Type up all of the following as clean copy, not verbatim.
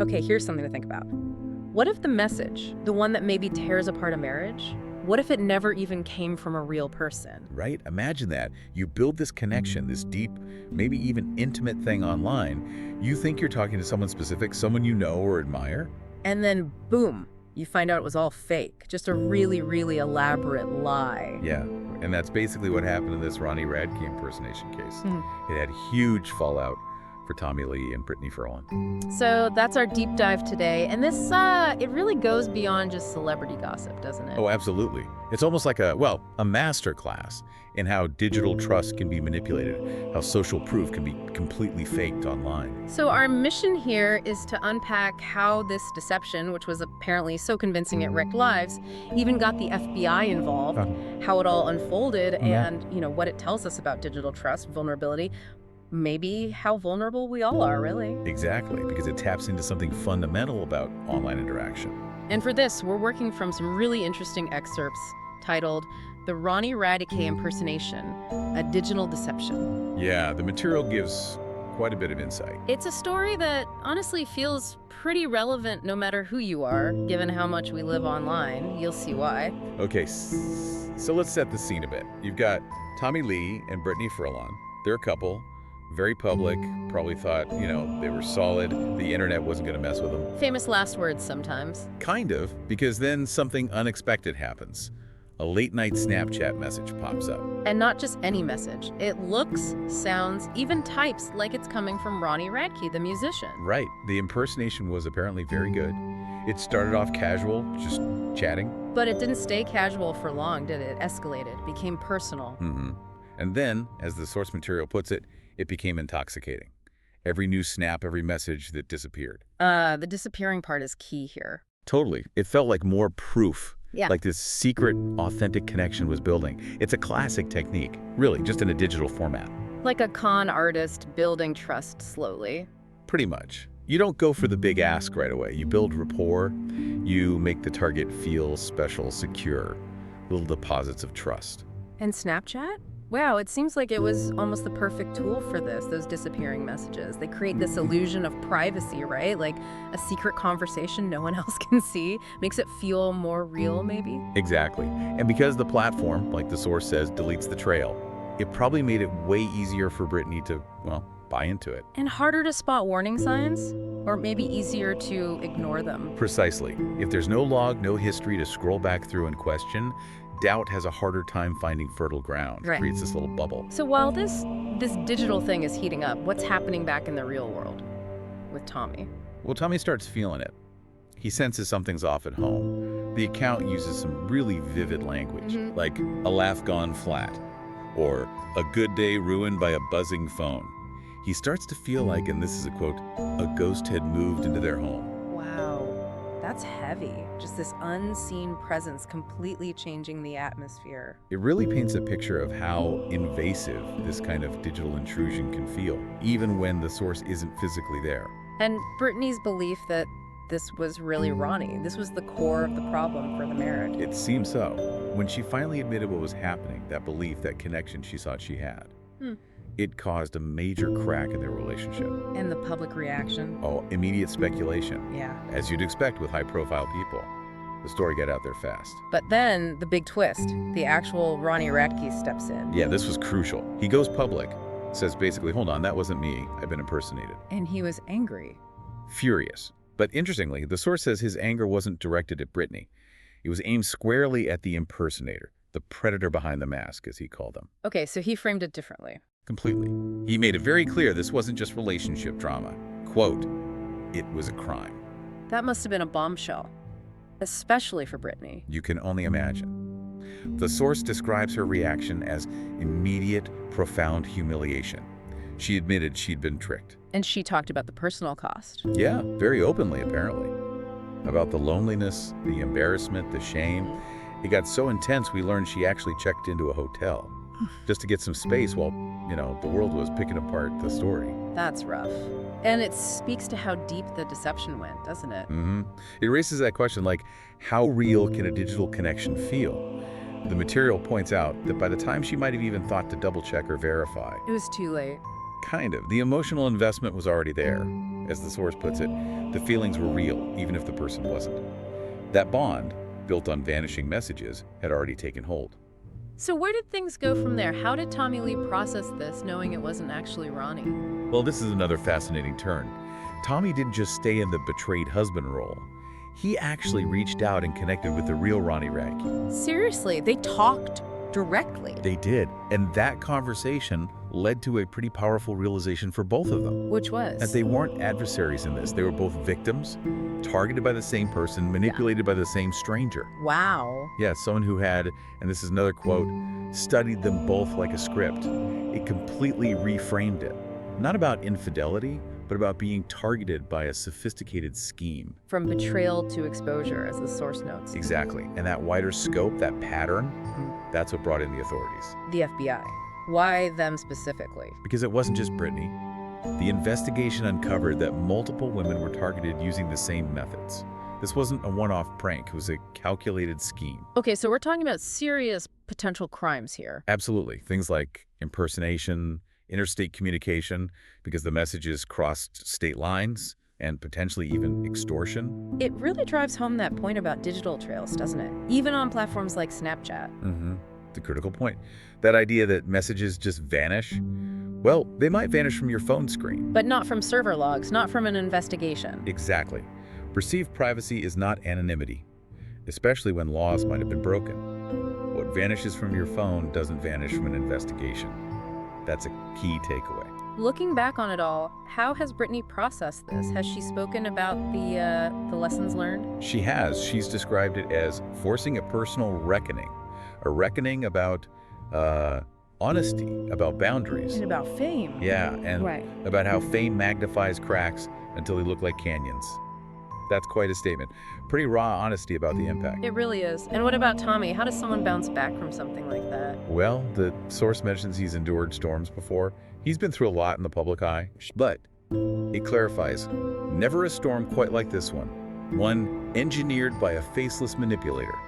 Okay, here's something to think about. What if the message, the one that maybe tears apart a marriage, what if it never even came from a real person? Right? Imagine that. You build this connection, this deep, maybe even intimate thing online. You think you're talking to someone specific, someone you know or admire. And then, boom, you find out it was all fake. Just a really, really elaborate lie. Yeah, and that's basically what happened in this Ronnie Radke impersonation case. Hmm. It had huge fallout for Tommy Lee and Brittany Furlan. So that's our deep dive today. And this, it really goes beyond just celebrity gossip, doesn't it? Oh, absolutely. It's almost like a master class in how digital trust can be manipulated, how social proof can be completely faked online. So our mission here is to unpack how this deception, which was apparently so convincing it wrecked lives, even got the FBI involved, how it all unfolded, and, what it tells us about digital trust, vulnerability, maybe how vulnerable we all are, really. Exactly, because it taps into something fundamental about online interaction. And for this, we're working from some really interesting excerpts titled The Ronnie Radke Impersonation, A Digital Deception. Yeah, the material gives quite a bit of insight. It's a story that honestly feels pretty relevant no matter who you are, given how much we live online. You'll see why. Okay, so let's set the scene a bit. You've got Tommy Lee and Brittany Furlan. They're a couple, very public, probably thought, they were solid. The internet wasn't going to mess with them. Famous last words sometimes. Kind of, because then something unexpected happens. A late-night Snapchat message pops up. And not just any message. It looks, sounds, even types like it's coming from Ronnie Radke, the musician. Right. The impersonation was apparently very good. It started off casual, just chatting. But it didn't stay casual for long, did it? It escalated, became personal. And then, as the source material puts it, it became intoxicating. Every new snap, every message that disappeared. The disappearing part is key here. Totally. It felt like more proof. Yeah. Like this secret, authentic connection was building. It's a classic technique, really, just in a digital format. Like a con artist building trust slowly. Pretty much. You don't go for the big ask right away. You build rapport. You make the target feel special, secure. Little deposits of trust. And Snapchat? Wow, it seems like it was almost the perfect tool for this, those disappearing messages. They create this illusion of privacy, right? Like a secret conversation no one else can see. Makes it feel more real, maybe? Exactly. And because the platform, like the source says, deletes the trail, it probably made it way easier for Brittany to, buy into it. And harder to spot warning signs? Or maybe easier to ignore them? Precisely. If there's no log, no history to scroll back through and question, doubt has a harder time finding fertile ground. Right. It creates this little bubble. So while this digital thing is heating up, what's happening back in the real world with Tommy? Well, Tommy starts feeling it. He senses something's off at home. The account uses some really vivid language, like a laugh gone flat, or a good day ruined by a buzzing phone. He starts to feel like, and this is a quote, a ghost had moved into their home. Wow, that's heavy. Just this unseen presence completely changing the atmosphere. It really paints a picture of how invasive this kind of digital intrusion can feel, even when the source isn't physically there. And Brittany's belief that this was really Ronnie, this was the core of the problem for the marriage. It seems so. When she finally admitted what was happening, that belief, that connection she thought she had, it caused a major crack in their relationship. And the public reaction? Oh, immediate speculation. Yeah. As you'd expect with high-profile people. The story got out there fast. But then, the big twist, the actual Ronnie Radke steps in. Yeah, this was crucial. He goes public, says basically, hold on, that wasn't me. I've been impersonated. And he was angry. Furious. But interestingly, the source says his anger wasn't directed at Brittany. It was aimed squarely at the impersonator, the predator behind the mask, as he called them. Okay, so he framed it differently. Completely. He made it very clear this wasn't just relationship drama. Quote, it was a crime. That must have been a bombshell, especially for Brittany. You can only imagine. The source describes her reaction as immediate, profound humiliation. She admitted she'd been tricked. And she talked about the personal cost. Yeah, very openly, apparently. About the loneliness, the embarrassment, the shame. It got so intense we learned she actually checked into a hotel just to get some space while, the world was picking apart the story. That's rough. And it speaks to how deep the deception went, doesn't it? It raises that question, like, how real can a digital connection feel? The material points out that by the time she might have even thought to double-check or verify, It was too late. kind of, the emotional investment was already there. as the source puts it, the feelings were real, even if the person wasn't. That bond, built on vanishing messages, had already taken hold. So where did things go from there? How did Tommy Lee process this, knowing it wasn't actually Ronnie? Well, this is another fascinating turn. Tommy didn't just stay in the betrayed husband role. He actually reached out and connected with the real Ronnie Radke. Seriously, they talked directly. They did, and that conversation led to a pretty powerful realization for both of them. Which was? That they weren't adversaries in this. They were both victims, targeted by the same person, manipulated by the same stranger. Wow. Yeah, someone who had, and this is another quote, studied them both like a script. It completely reframed it. Not about infidelity, but about being targeted by a sophisticated scheme. From betrayal to exposure, as the source notes. Exactly. And that wider scope, that pattern, that's what brought in the authorities. The FBI. Why them specifically? Because it wasn't just Brittany. The investigation uncovered that multiple women were targeted using the same methods. This wasn't a one-off prank. It was a calculated scheme. Okay, so we're talking about serious potential crimes here. Absolutely. Things like impersonation, interstate communication, because the messages crossed state lines, and potentially even extortion. It really drives home that point about digital trails, doesn't it? Even on platforms like Snapchat. The critical point. That idea that messages just vanish, well, they might vanish from your phone screen. But not from server logs, not from an investigation. Exactly. Perceived privacy is not anonymity, especially when laws might have been broken. What vanishes from your phone doesn't vanish from an investigation. That's a key takeaway. Looking back on it all, how has Brittany processed this? Has she spoken about the lessons learned? She has. She's described it as forcing a personal reckoning. A reckoning about honesty, about boundaries. And about fame. Yeah, and about how fame magnifies cracks until they look like canyons. That's quite a statement. Pretty raw honesty about the impact. It really is. And what about Tommy? How does someone bounce back from something like that? Well, the source mentions he's endured storms before. He's been through a lot in the public eye. But it clarifies, never a storm quite like this one engineered by a faceless manipulator.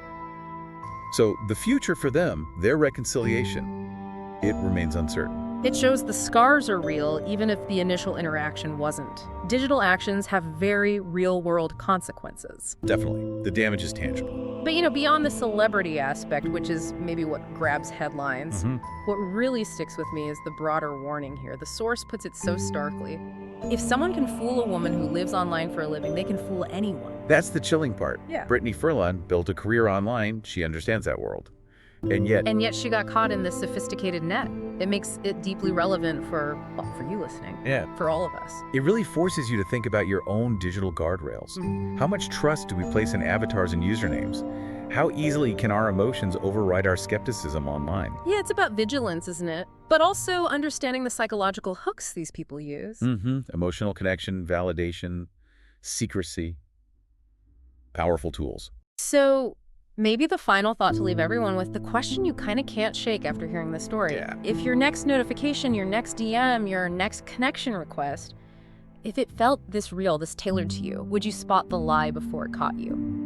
So the future for them, their reconciliation, it remains uncertain. It shows the scars are real, even if the initial interaction wasn't. Digital actions have very real-world consequences. Definitely. The damage is tangible. But, beyond the celebrity aspect, which is maybe what grabs headlines, what really sticks with me is the broader warning here. The source puts it so starkly. If someone can fool a woman who lives online for a living, they can fool anyone. That's the chilling part. Yeah. Brittany Furlan built a career online. She understands that world. And yet she got caught in this sophisticated net. It makes it deeply relevant for you listening. Yeah. For all of us. It really forces you to think about your own digital guardrails. How much trust do we place in avatars and usernames? How easily can our emotions override our skepticism online? Yeah, it's about vigilance, isn't it? But also understanding the psychological hooks these people use. Emotional connection, validation, secrecy. Powerful tools. So maybe the final thought to leave everyone with, the question you kind of can't shake after hearing the story. Yeah. If your next notification, your next DM, your next connection request, if it felt this real, this tailored to you, would you spot the lie before it caught you?